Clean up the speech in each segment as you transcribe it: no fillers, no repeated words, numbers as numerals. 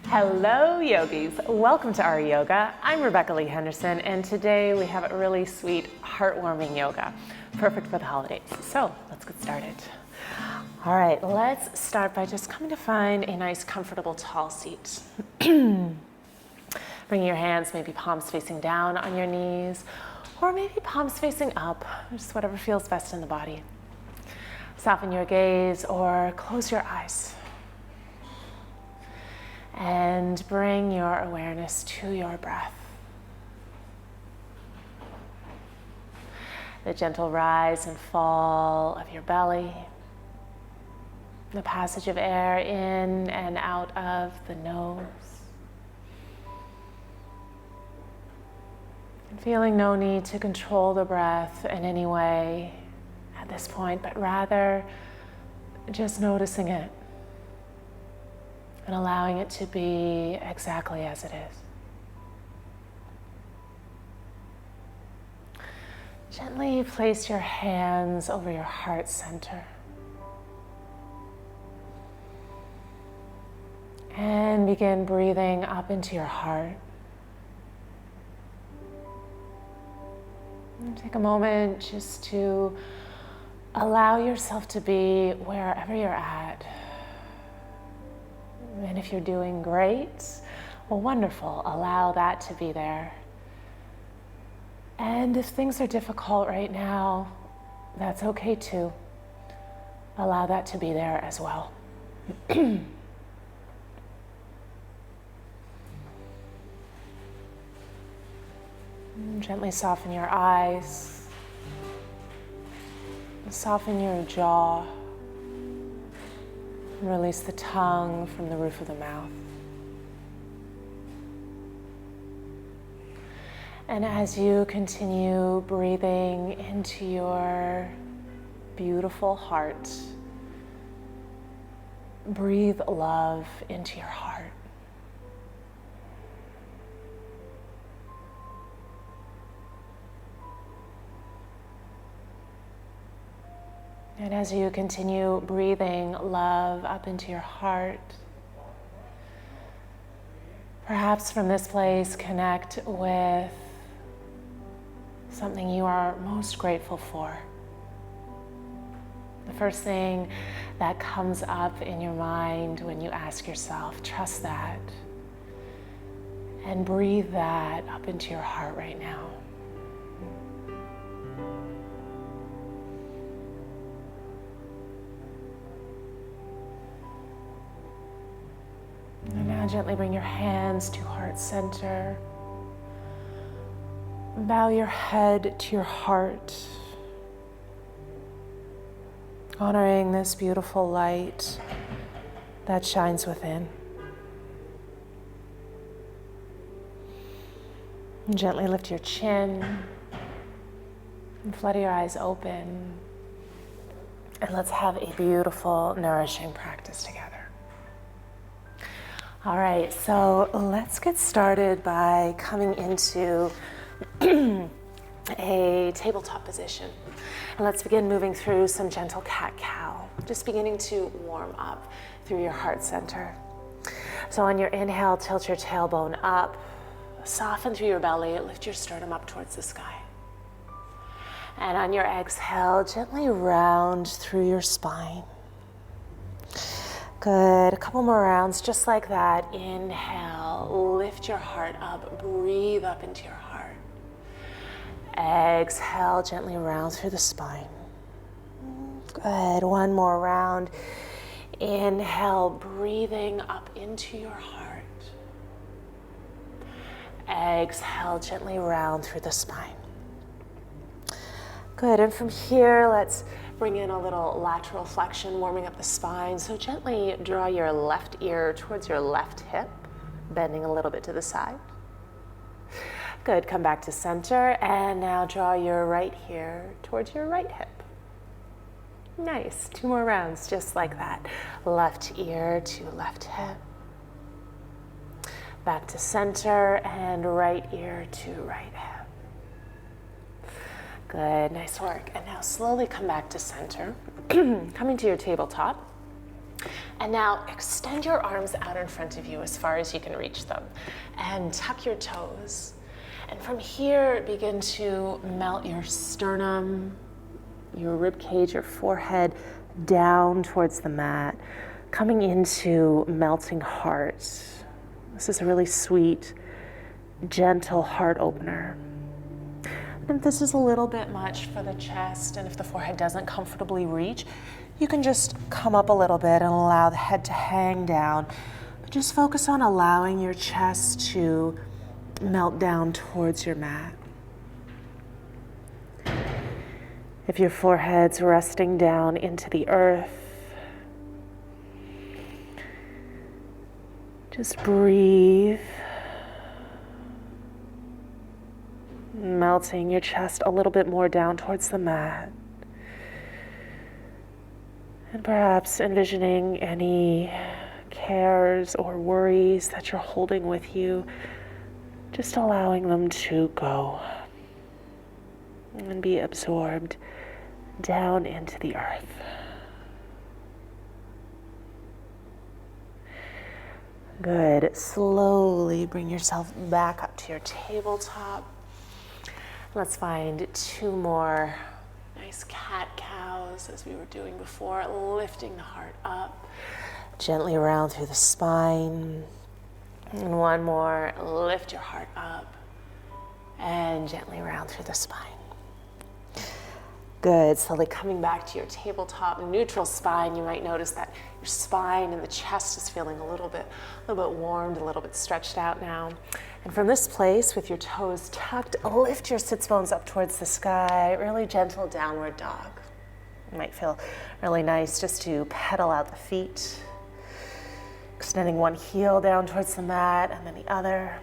Hello Yogis, welcome to ReYoga. I'm Lee Henderson, and today we have a really sweet, heartwarming yoga, perfect for the holidays. So let's get started. All right, let's start by just coming to find a nice, comfortable, tall seat. Bringing your hands, maybe palms facing down on your knees, or maybe palms facing up, just whatever feels best in the body. Soften your gaze or close your eyes. And bring your awareness to your breath. The gentle rise and fall of your belly. The passage of air in and out of the nose. And feeling no need to control the breath in any way at this point, but rather just noticing it. And allowing it to be exactly as it is. Gently place your hands over your heart center. And begin breathing up into your heart. And take a moment just to allow yourself to be wherever you're at. And if you're doing great, well, wonderful, allow that to be there. And if things are difficult right now, that's okay too. Allow that to be there as well. Gently soften your eyes, soften your jaw. Release the tongue from the roof of the mouth. And as you continue breathing into your beautiful heart, breathe love into your heart. And as you continue breathing love up into your heart, perhaps from this place connect with something you are most grateful for. The first thing that comes up in your mind when you ask yourself, trust that, and breathe that up into your heart right now. And now gently bring your hands to heart center. Bow your head to your heart, honoring this beautiful light that shines within. And gently lift your chin and flutter your eyes open. And let's have a beautiful, nourishing practice together. All right, so let's get started by coming into a tabletop position. And let's begin moving through some gentle cat-cow, just beginning to warm up through your heart center. So on your inhale, tilt your tailbone up, soften through your belly, lift your sternum up towards the sky. And on your exhale, gently round through your spine. Good, a couple more rounds just like that. Inhale, lift your heart up, breathe up into your heart. Exhale, gently round through the spine. Good, one more round. Inhale, breathing up into your heart. Exhale, gently round through the spine. Good, and from here, let's bring in a little lateral flexion, warming up the spine. So gently draw your left ear towards your left hip, bending a little bit to the side. Good, come back to center, and now draw your right ear towards your right hip. Nice, 2 more rounds, just like that. Left ear to left hip. Back to center, and right ear to right hip. Good, nice work. And now slowly come back to center, coming to your tabletop. And now extend your arms out in front of you as far as you can reach them. And tuck your toes. And from here, begin to melt your sternum, your rib cage, your forehead down towards the mat, coming into melting heart. This is a really sweet, gentle heart opener. And if this is a little bit much for the chest, and if the forehead doesn't comfortably reach, you can just come up a little bit and allow the head to hang down. But just focus on allowing your chest to melt down towards your mat. If your forehead's resting down into the earth, just breathe, melting your chest a little bit more down towards the mat. And perhaps envisioning any cares or worries that you're holding with you, just allowing them to go and be absorbed down into the earth. Good. Slowly bring yourself back up to your tabletop. Let's find 2 more nice cat-cows as we were doing before, lifting the heart up, gently around through the spine. And 1 more, lift your heart up and gently around through the spine. Good, slowly coming back to your tabletop, neutral spine. You might notice that your spine and the chest is feeling a little bit warmed, a little bit stretched out now. And from this place, with your toes tucked, lift your sits bones up towards the sky, really gentle downward dog. It might feel really nice just to pedal out the feet, extending one heel down towards the mat and then the other.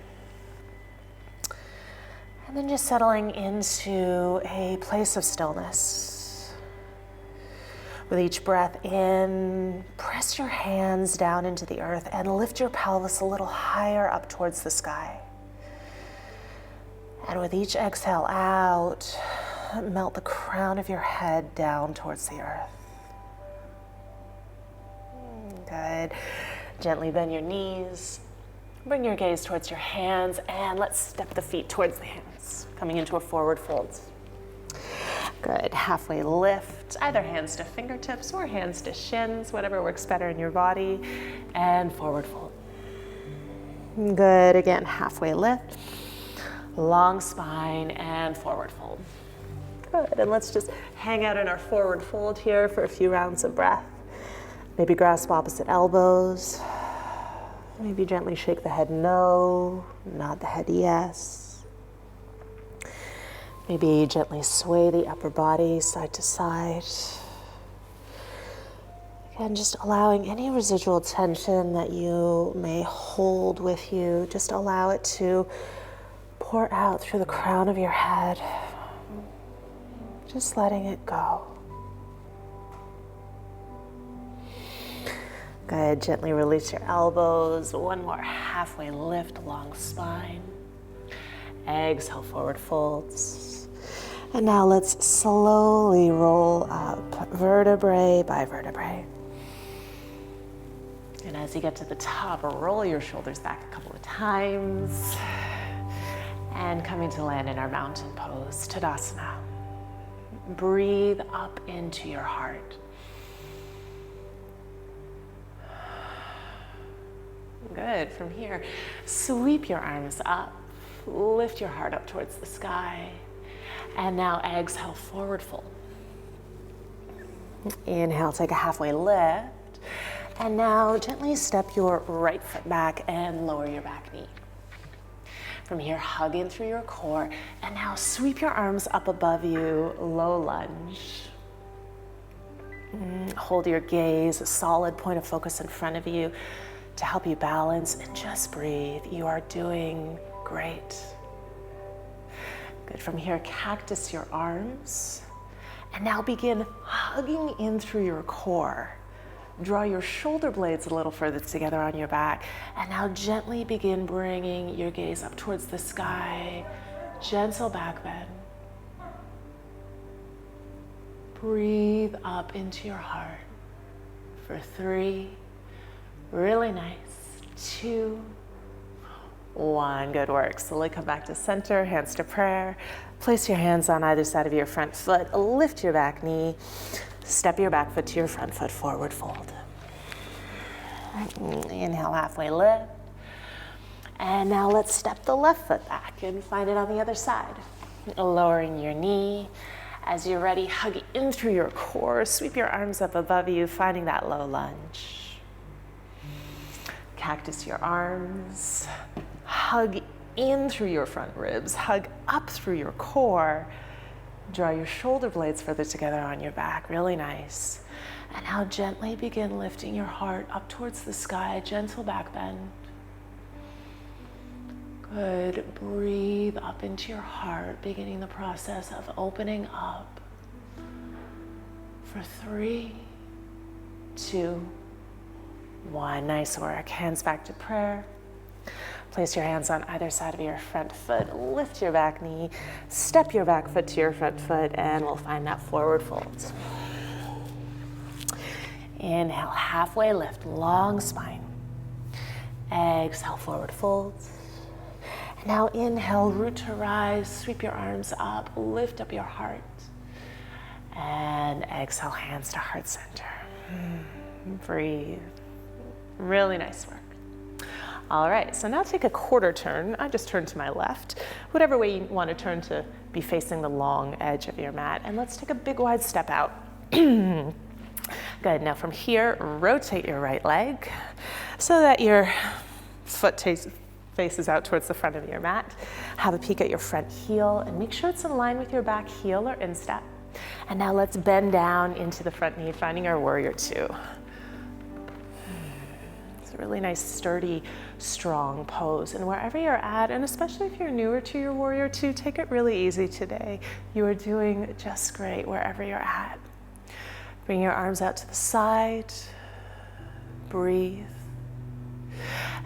And then just settling into a place of stillness. With each breath in, press your hands down into the earth and lift your pelvis a little higher up towards the sky. And with each exhale out, melt the crown of your head down towards the earth. Good. Gently bend your knees. Bring your gaze towards your hands, and let's step the feet towards the hands, coming into a forward fold. Good. Halfway lift, either hands to fingertips or hands to shins, whatever works better in your body, and forward fold. Good. Again, halfway lift, long spine, and forward fold. Good. And let's just hang out in our forward fold here for a few rounds of breath. Maybe grasp opposite elbows. Maybe gently shake the head no, nod the head yes. Maybe gently sway the upper body side to side. Again, just allowing any residual tension that you may hold with you, just allow it to pour out through the crown of your head. Just letting it go. Good, gently release your elbows. 1 more halfway lift, long spine. Exhale, forward folds. And now let's slowly roll up, vertebrae by vertebrae. And as you get to the top, roll your shoulders back a couple of times. And coming to land in our mountain pose, Tadasana. Breathe up into your heart. Good. From here, sweep your arms up, lift your heart up towards the sky, and now exhale, forward fold. Inhale, take a halfway lift, and now gently step your right foot back and lower your back knee. From here, hug in through your core, and now sweep your arms up above you, low lunge. Hold your gaze, a solid point of focus in front of you, to help you balance, and just breathe. You are doing great. Good. From here, cactus your arms, and now begin hugging in through your core. Draw your shoulder blades a little further together on your back, and now gently begin bringing your gaze up towards the sky. Gentle back bend. Breathe up into your heart for 3, Really nice. 2, 1. Good work. Slowly come back to center, hands to prayer. Place your hands on either side of your front foot. Lift your back knee. Step your back foot to your front foot, forward fold. Inhale, halfway lift. And now let's step the left foot back and find it on the other side. Lowering your knee. As you're ready, hug in through your core. Sweep your arms up above you, finding that low lunge. Cactus your arms. Hug in through your front ribs. Hug up through your core. Draw your shoulder blades further together on your back. Really nice. And now gently begin lifting your heart up towards the sky. Gentle back bend. Good. Breathe up into your heart, beginning the process of opening up. For 3, 2, 1. Nice work. Hands back to prayer. Place your hands on either side of your front foot. Lift your back knee. Step your back foot to your front foot, and we'll find that forward fold. Inhale, halfway lift, long spine. Exhale, forward fold. And now inhale, root to rise. Sweep your arms up, lift up your heart. And exhale, hands to heart center. Breathe. Really nice work. All right, so now take a quarter turn. I just turned to my left. Whatever way you want to turn to be facing the long edge of your mat. And let's take a big wide step out. Good, now from here, rotate your right leg so that your foot faces out towards the front of your mat. Have a peek at your front heel and make sure it's in line with your back heel or instep. And now let's bend down into the front knee, finding our warrior 2. It's a really nice, sturdy, strong pose. And wherever you're at, and especially if you're newer to your warrior 2, take it really easy today. You are doing just great wherever you're at. Bring your arms out to the side. Breathe.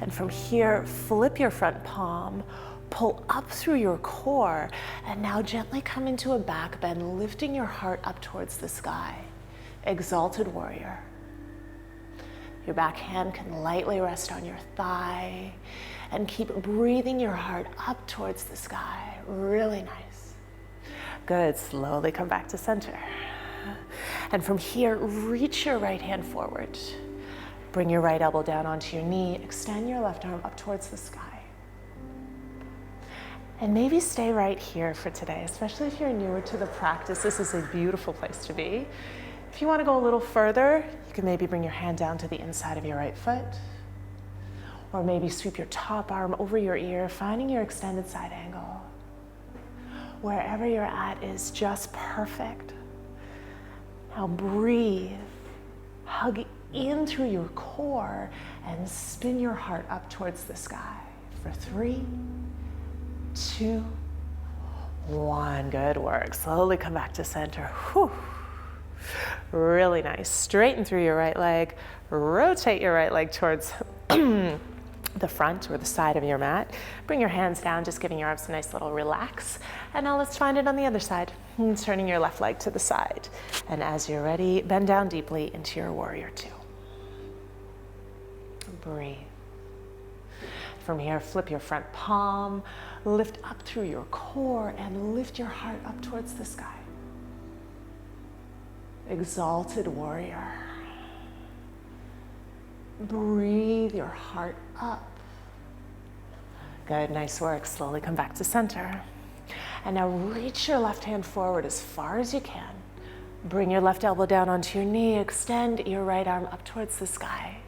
And from here, flip your front palm, pull up through your core, and now gently come into a back bend, lifting your heart up towards the sky. Exalted warrior. Your back hand can lightly rest on your thigh, and keep breathing your heart up towards the sky. Really nice. Good, slowly come back to center. And from here, reach your right hand forward. Bring your right elbow down onto your knee. Extend your left arm up towards the sky. And maybe stay right here for today, especially if you're newer to the practice. This is a beautiful place to be. If you want to go a little further, you can maybe bring your hand down to the inside of your right foot. Or maybe sweep your top arm over your ear, finding your extended side angle. Wherever you're at is just perfect. Now breathe, hug in through your core, and spin your heart up towards the sky. For 3, 2, 1. Good work. Slowly come back to center. Whew. Really nice. Straighten through your right leg. Rotate your right leg towards the front or the side of your mat. Bring your hands down, just giving your arms a nice little relax. And now let's find it on the other side. Turning your left leg to the side. And as you're ready, bend down deeply into your warrior 2. Breathe. From here, flip your front palm, lift up through your core, and lift your heart up towards the sky. Exalted warrior. Breathe your heart up. Good, nice work. Slowly come back to center. And now reach your left hand forward as far as you can. Bring your left elbow down onto your knee. Extend your right arm up towards the sky.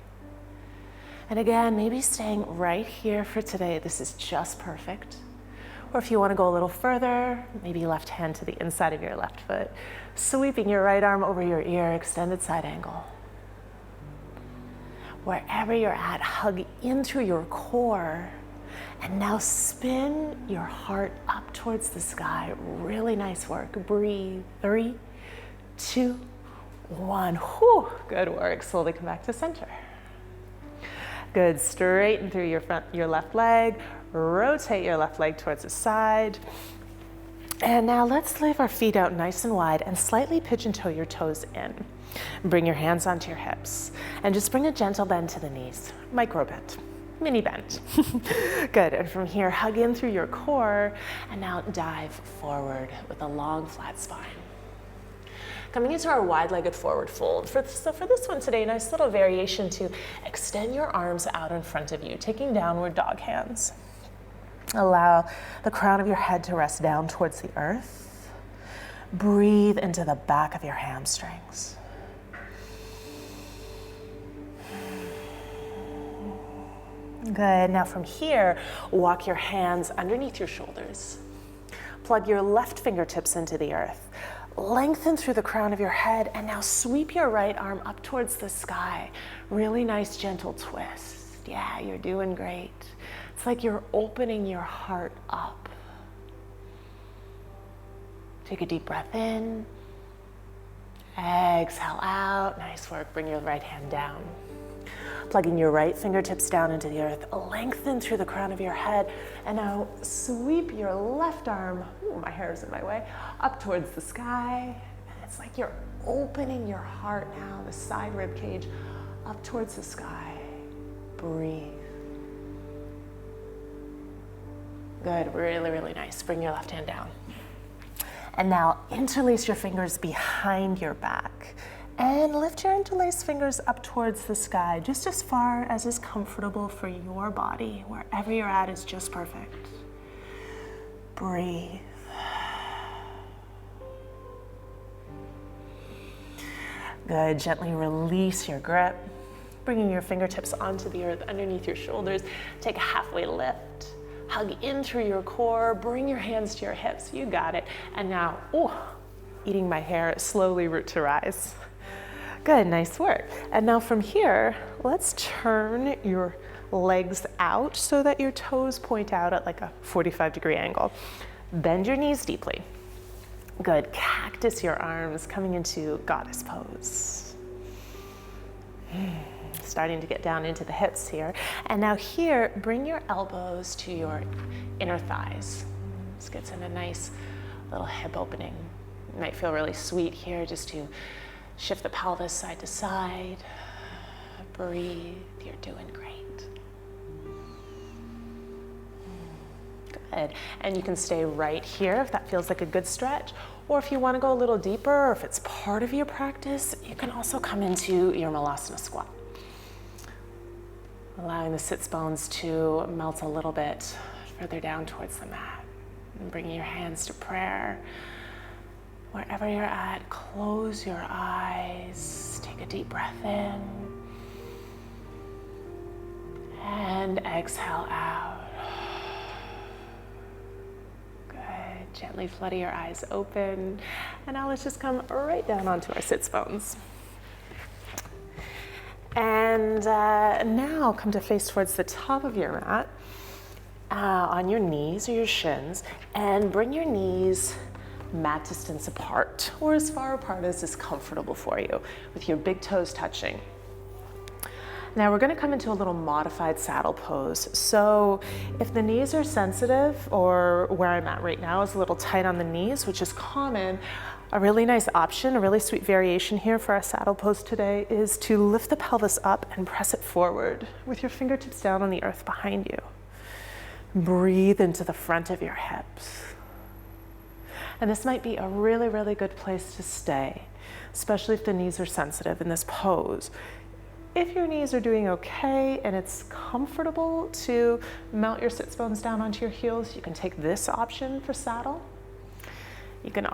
And again, maybe staying right here for today. This is just perfect. Or if you want to go a little further, maybe left hand to the inside of your left foot. Sweeping your right arm over your ear, extended side angle. Wherever you're at, hug in through your core. And now spin your heart up towards the sky. Really nice work. Breathe. 3, 2, 1. Whew. Good work. Slowly come back to center. Good. Straighten through your left leg. Rotate your left leg towards the side. And now let's leave our feet out nice and wide and slightly pigeon toe your toes in. Bring your hands onto your hips and just bring a gentle bend to the knees. Micro bend, mini bend. Good, and from here, hug in through your core and now dive forward with a long flat spine. Coming into our wide-legged forward fold. So for this one today, nice little variation to extend your arms out in front of you, taking downward dog hands. Allow the crown of your head to rest down towards the earth. Breathe into the back of your hamstrings. Good, now from here, walk your hands underneath your shoulders. Plug your left fingertips into the earth. Lengthen through the crown of your head and now sweep your right arm up towards the sky. Really nice gentle twist. Yeah, you're doing great. It's like you're opening your heart up. Take a deep breath in. Exhale out. Nice work. Bring your right hand down. Plugging your right fingertips down into the earth. Lengthen through the crown of your head. And now sweep your left arm, ooh, my hair is in my way, up towards the sky. And it's like you're opening your heart now, the side rib cage, up towards the sky. Breathe. Good, really, really nice. Bring your left hand down. And now interlace your fingers behind your back and lift your interlaced fingers up towards the sky, just as far as is comfortable for your body. Wherever you're at is just perfect. Breathe. Good, gently release your grip, bringing your fingertips onto the earth underneath your shoulders. Take a halfway lift. Hug in through your core, bring your hands to your hips, you got it. And now, ooh, eating my hair, slowly root to rise. Good, nice work. And now from here, let's turn your legs out so that your toes point out at like a 45-degree angle. Bend your knees deeply. Good, cactus your arms, coming into goddess pose. Starting to get down into the hips here. And now here, bring your elbows to your inner thighs. This gets in a nice little hip opening. It might feel really sweet here just to shift the pelvis side to side. Breathe, you're doing great. Good, and you can stay right here if that feels like a good stretch. Or if you want to go a little deeper, or if it's part of your practice, you can also come into your Malasana squat. Allowing the sits bones to melt a little bit further down towards the mat. And bringing your hands to prayer. Wherever you're at, close your eyes. Take a deep breath in. And exhale out. Good. Gently flutter your eyes open. And now let's just come right down onto our sits bones. And now come to face towards the top of your mat, on your knees or your shins, and bring your knees mat distance apart, or as far apart as is comfortable for you, with your big toes touching. Now we're going to come into a little modified saddle pose. So if the knees are sensitive, or where I'm at right now is a little tight on the knees, which is common, a really nice option, a really sweet variation here for our saddle pose today is to lift the pelvis up and press it forward with your fingertips down on the earth behind you. Breathe into the front of your hips. And this might be a really, really good place to stay, especially if the knees are sensitive in this pose. If your knees are doing okay and it's comfortable to mount your sits bones down onto your heels, you can take this option for saddle. You can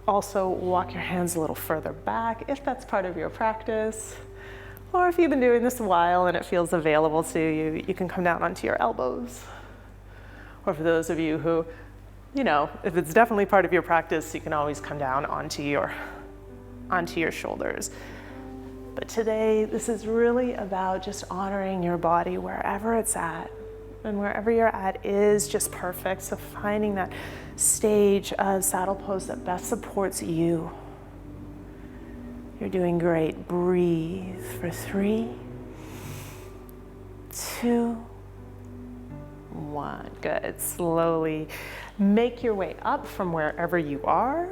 also walk your hands a little further back if that's part of your practice. Or if you've been doing this a while and it feels available to you, you can come down onto your elbows. Or for those of you who, you know, if it's definitely part of your practice, you can always come down onto your shoulders. But today, this is really about just honoring your body wherever it's at. And wherever you're at is just perfect. So finding that stage of saddle pose that best supports you. You're doing great. Breathe for 3, 2, 1. Good. Slowly make your way up from wherever you are.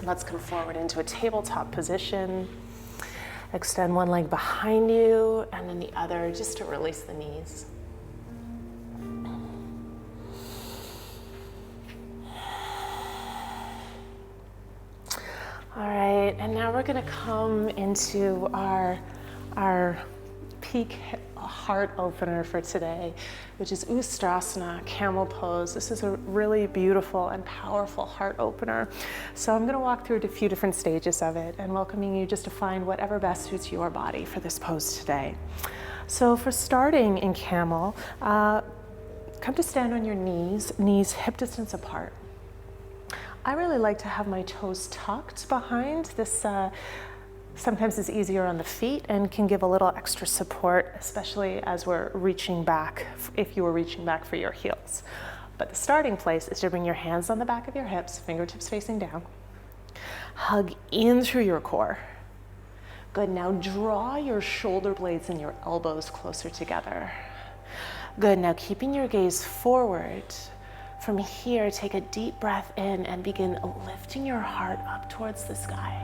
Let's come forward into a tabletop position. Extend one leg behind you and then the other just to release the knees. All right, and now we're gonna come into our peak heart opener for today, which is Ustrasana, camel pose. This is a really beautiful and powerful heart opener. So I'm gonna walk through a few different stages of it and welcoming you just to find whatever best suits your body for this pose today. So for starting in camel, come to stand on your knees hip distance apart. I really like to have my toes tucked behind. This sometimes is easier on the feet and can give a little extra support, especially as we're reaching back, if you were reaching back for your heels. But the starting place is to bring your hands on the back of your hips, fingertips facing down. Hug in through your core. Good, now draw your shoulder blades and your elbows closer together. Good, now keeping your gaze forward. From here, take a deep breath in and begin lifting your heart up towards the sky.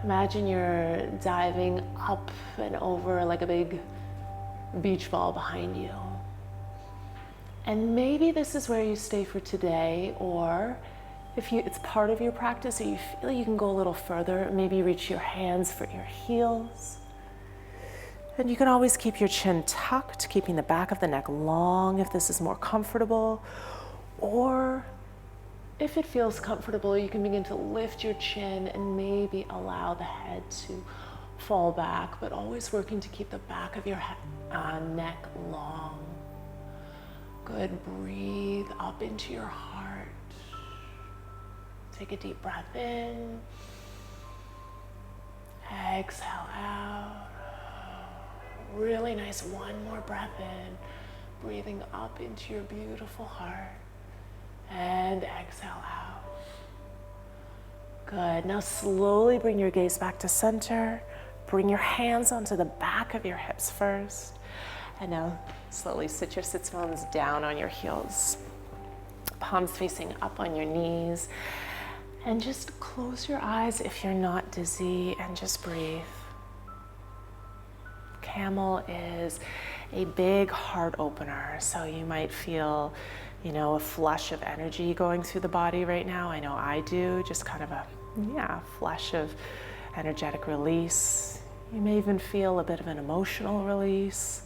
Imagine you're diving up and over like a big beach ball behind you. And maybe this is where you stay for today, or if it's part of your practice or you feel you can go a little further, maybe reach your hands for your heels. And you can always keep your chin tucked, keeping the back of the neck long if this is more comfortable. Or if it feels comfortable, you can begin to lift your chin and maybe allow the head to fall back, but always working to keep the back of your neck long. Good, breathe up into your heart. Take a deep breath in. Exhale out. Really nice, one more breath in, breathing up into your beautiful heart, and exhale out. Good, now slowly bring your gaze back to center, bring your hands onto the back of your hips first, and now slowly sit your sits bones down on your heels, palms facing up on your knees, and just close your eyes if you're not dizzy and just breathe. Camel is a big heart opener, so you might feel, a flush of energy going through the body right now. I know I do, just kind of a, flush of energetic release. You may even feel a bit of an emotional release.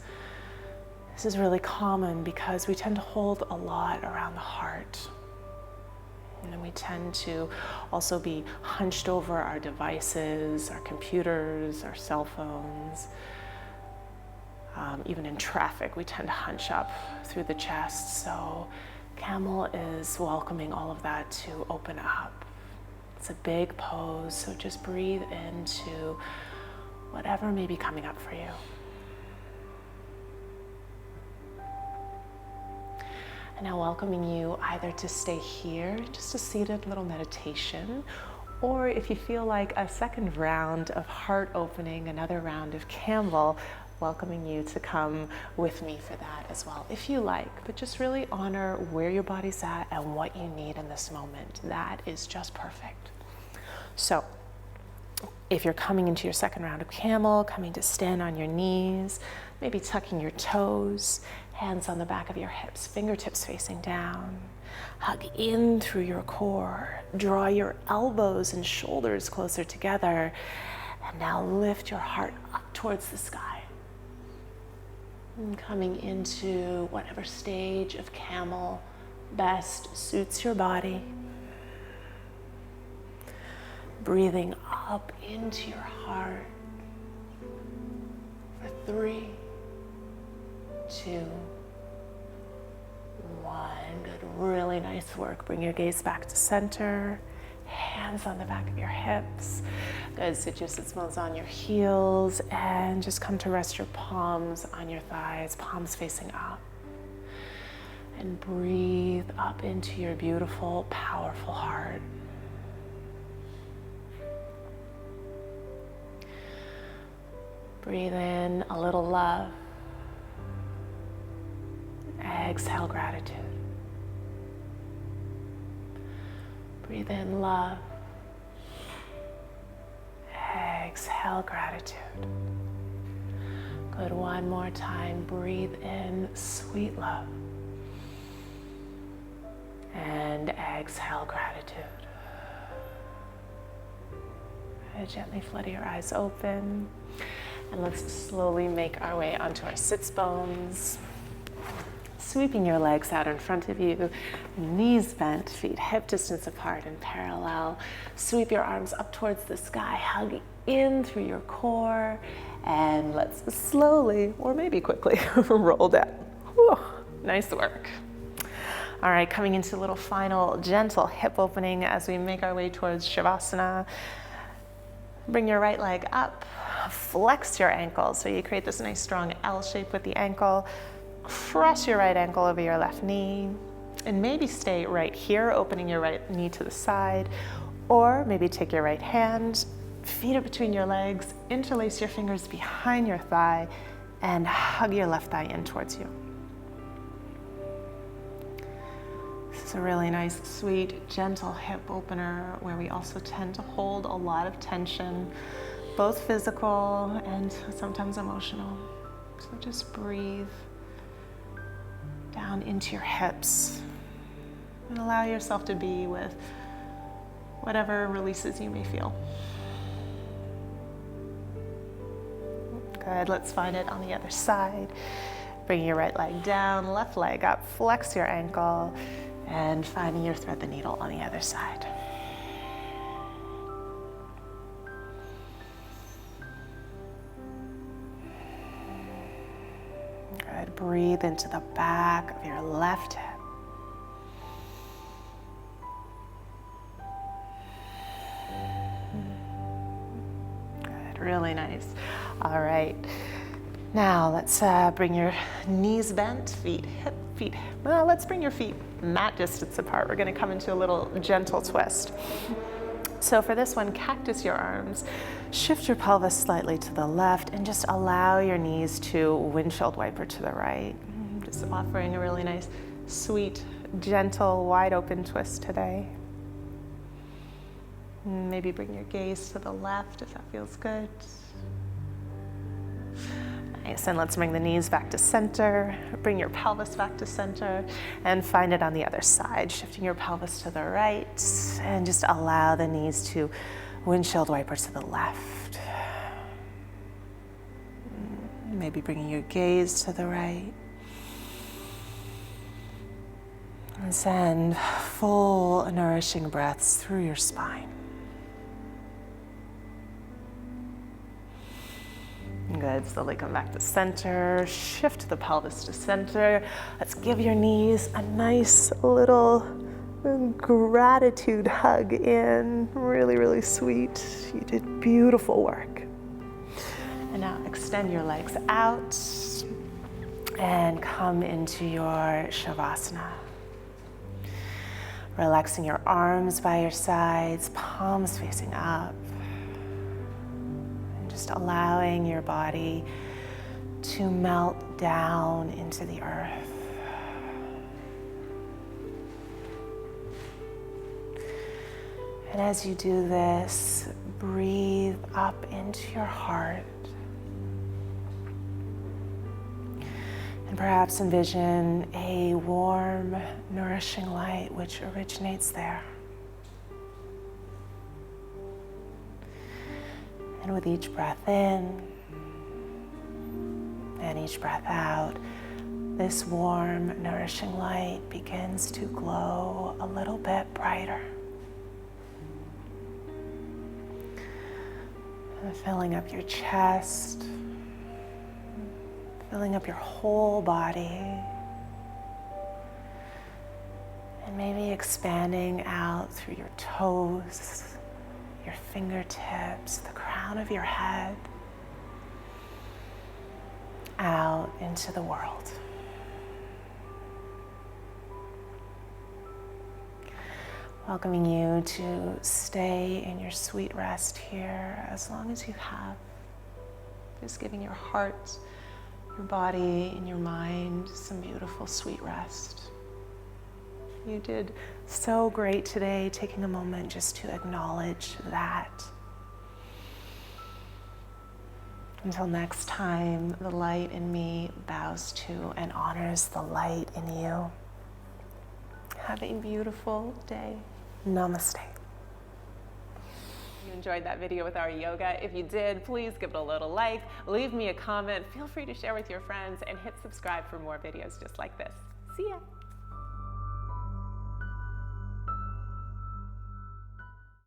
This is really common because we tend to hold a lot around the heart. And we tend to also be hunched over our devices, our computers, our cell phones. Even in traffic, we tend to hunch up through the chest. So camel is welcoming all of that to open up. It's a big pose, so just breathe into whatever may be coming up for you. And now welcoming you either to stay here, just a seated little meditation, or if you feel like a second round of heart opening, another round of camel, welcoming you to come with me for that as well, if you like, but just really honor where your body's at and what you need in this moment. That is just perfect. So if you're coming into your second round of camel, coming to stand on your knees, maybe tucking your toes, hands on the back of your hips, fingertips facing down. Hug in through your core. Draw your elbows and shoulders closer together. And now lift your heart up towards the sky. And coming into whatever stage of camel best suits your body. Breathing up into your heart for 3, 2, 1. Good, really nice work. Bring your gaze back to center. Hands on the back of your hips. Good, sit your sits bones on your heels and just come to rest your palms on your thighs, palms facing up. And breathe up into your beautiful, powerful heart. Breathe in a little love. Exhale, gratitude. Breathe in love. Exhale, gratitude. Good, one more time. Breathe in sweet love. And exhale, gratitude. And gently flutter your eyes open. And let's slowly make our way onto our sits bones. Sweeping your legs out in front of you, knees bent, feet hip distance apart and parallel. Sweep your arms up towards the sky, hug in through your core, and let's slowly, or maybe quickly, roll down. Whew, nice work. All right, coming into a little final gentle hip opening as we make our way towards Shavasana. Bring your right leg up, flex your ankle, so you create this nice strong L shape with the ankle. Cross your right ankle over your left knee, and maybe stay right here, opening your right knee to the side, or maybe take your right hand, feet it between your legs, interlace your fingers behind your thigh, and hug your left thigh in towards you. This is a really nice, sweet, gentle hip opener where we also tend to hold a lot of tension, both physical and sometimes emotional. So just breathe down into your hips and allow yourself to be with whatever releases you may feel. Good, let's find it on the other side. Bring your right leg down, left leg up, flex your ankle, and finding your thread the needle on the other side. Good, breathe into the back of your left hip. Good, really nice. All right, now let's bring your knees bent, feet hip. Well, let's bring your feet mat distance apart. We're going to come into a little gentle twist. So for this one, cactus your arms, shift your pelvis slightly to the left, and just allow your knees to windshield wiper to the right. Just offering a really nice, sweet, gentle, wide open twist today. Maybe bring your gaze to the left if that feels good. Nice, and let's bring the knees back to center, bring your pelvis back to center, and find it on the other side, shifting your pelvis to the right, and just allow the knees to windshield wiper to the left. Maybe bringing your gaze to the right. And send full, nourishing breaths through your spine. Good, slowly come back to center, shift the pelvis to center. Let's give your knees a nice little gratitude hug in. Really, really sweet. You did beautiful work. And now extend your legs out and come into your Shavasana. Relaxing your arms by your sides, palms facing up. Just allowing your body to melt down into the earth. And as you do this, breathe up into your heart. And perhaps envision a warm, nourishing light which originates there. And with each breath in and each breath out, this warm, nourishing light begins to glow a little bit brighter. And filling up your chest, filling up your whole body, and maybe expanding out through your toes, your fingertips, the crown of your head, out into the world. Welcoming you to stay in your sweet rest here as long as you have. Just giving your heart your body and your mind some beautiful, sweet rest. You did so great today, taking a moment just to acknowledge that. Until next time, the light in me bows to and honors the light in you. Have a beautiful day. Namaste. You enjoyed that video with ReYoga? If you did, please give it a little like, leave me a comment, feel free to share with your friends, and hit subscribe for more videos just like this. See ya.